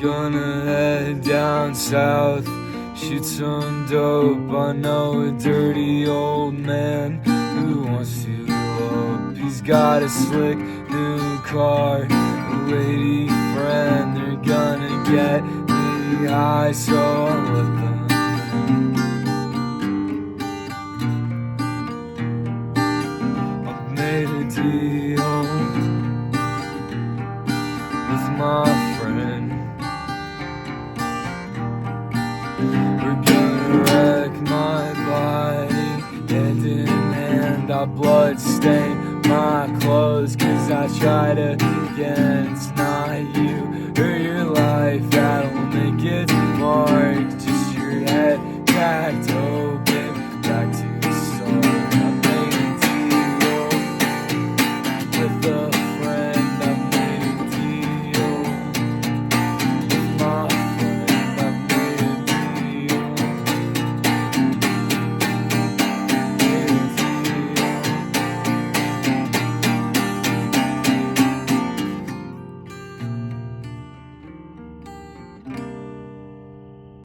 Gonna head down south, shoot some dope. I know a dirty old man who wants to go up. He's got a slick new car, a lady friend. They're gonna get me high, so I'll let them. I've made a deal with my friend. We're gonna wreck my body, hand in hand. I bloodstain my clothes, cause I tried again. It's not you or your life that'll make it marked, just your head tacked over.